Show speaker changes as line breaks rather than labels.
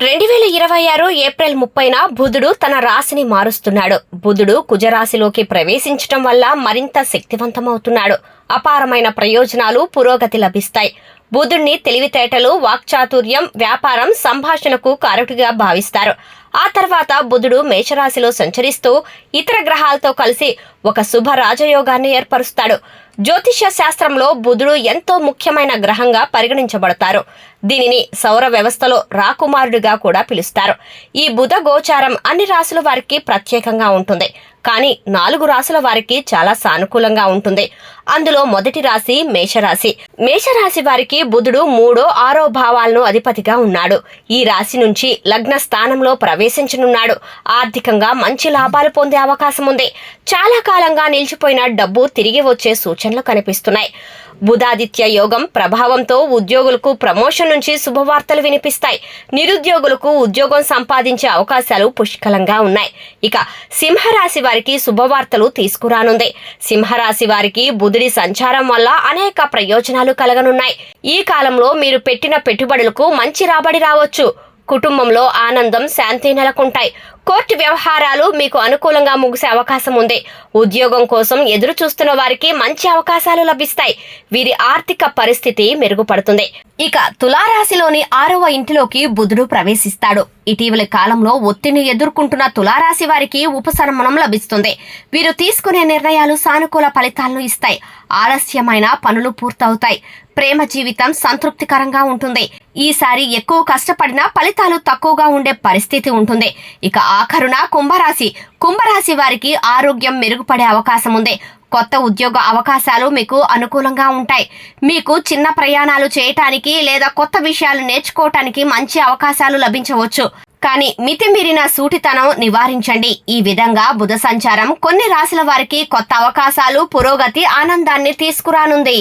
2026 April 30న బుధుడు తన రాశిని మారుస్తున్నాడు. బుధుడు కుజరాశిలోకి ప్రవేశించడం వల్ల మరింత శక్తివంతమవుతున్నాడు. అపారమైన ప్రయోజనాలు, పురోగతి లభిస్తాయి. బుధుడిని తెలివితేటలు, వాక్చాతుర్యం, వ్యాపారం, సంభాషణకు కారకుడిగా భావిస్తారు. ఆ తర్వాత బుధుడు మేషరాశిలో సంచరిస్తూ ఇతర గ్రహాలతో కలిసి ఒక శుభ రాజయోగాన్ని ఏర్పరుస్తాడు. జ్యోతిష్య శాస్త్రంలో బుధుడు ఎంతో ముఖ్యమైన గ్రహంగా పరిగణించబడతారు. దీనిని సౌర వ్యవస్థలో రాకుమారుడిగా కూడా పిలుస్తారు. ఈ బుధ గోచారం అన్ని రాశుల వారికి ప్రత్యేకంగా ఉంటుంది. కానీ 4 రాశుల వారికి చాలా సానుకూలంగా ఉంటుంది. అందులో మొదటి రాశి మేషరాశి. మేషరాశి వారికి బుధుడు 3, 6 భావాలను అధిపతిగా ఉన్నాడు. ఈ రాశి నుంచి లగ్న స్థానంలో ప్రవేశించనున్నాడు. ఆర్థికంగా మంచి లాభాలు పొందే అవకాశం ఉంది. చాలా కాలంగా నిలిచిపోయిన డబ్బు తిరిగి వచ్చే సూచనలు కనిపిస్తున్నాయి. బుధాదిత్య యోగం ప్రభావంతో ఉద్యోగులకు ప్రమోషన్ నుంచి శుభవార్తలు వినిపిస్తాయి. నిరుద్యోగులకు ఉద్యోగం సంపాదించే అవకాశాలు పుష్కలంగా ఉన్నాయి. ఇక సింహరాశి వారికి శుభవార్తలు తీసుకురానుంది. సింహరాశి వారికి బుధుడి సంచారం వల్ల అనేక ప్రయోజనాలు కలగనున్నాయి. ఈ కాలంలో మీరు పెట్టిన పెట్టుబడులకు మంచి రాబడి రావచ్చు. కుటుంబంలో ఆనందం, శాంతి నెలకొంటాయి. కోర్టు వ్యవహారాలు మీకు అనుకూలంగా ముగిసే అవకాశం ఉంది. ఉద్యోగం కోసం ఎదురు చూస్తున్న వారికి మంచి అవకాశాలు లభిస్తాయి. వీరి ఆర్థిక పరిస్థితి మెరుగుపడుతుంది. ఇక తులారాశిలోని 6వ ఇంటిలోకి బుధుడు ప్రవేశిస్తాడు. ఇటీవలి కాలంలో ఒత్తిడిని ఎదుర్కొంటున్న తులారాశి వారికి ఉపశమనం లభిస్తుంది. వీరు తీసుకునే నిర్ణయాలు సానుకూల ఫలితాలను ఇస్తాయి. ఆలస్యమైన పనులు పూర్తవుతాయి. ప్రేమ జీవితం సంతృప్తికరంగా ఉంటుంది. ఈసారి ఎక్కువ కష్టపడినా ఫలితాలు తక్కువగా ఉండే పరిస్థితి ఉంటుంది. ఇక ఆఖరున కుంభరాశి వారికి ఆరోగ్యం మెరుగుపడే అవకాశం ఉంది. కొత్త ఉద్యోగ అవకాశాలు మీకు అనుకూలంగా ఉంటాయి. మీకు చిన్న ప్రయాణాలు చేయటానికి లేదా కొత్త విషయాలు నేర్చుకోవటానికి మంచి అవకాశాలు లభించవచ్చు. కానీ మితిమీరిన సూటితనం నివారించండి. ఈ విధంగా బుధ సంచారం కొన్ని రాశుల వారికి కొత్త అవకాశాలు, పురోగతి, ఆనందాన్ని తీసుకురానుంది.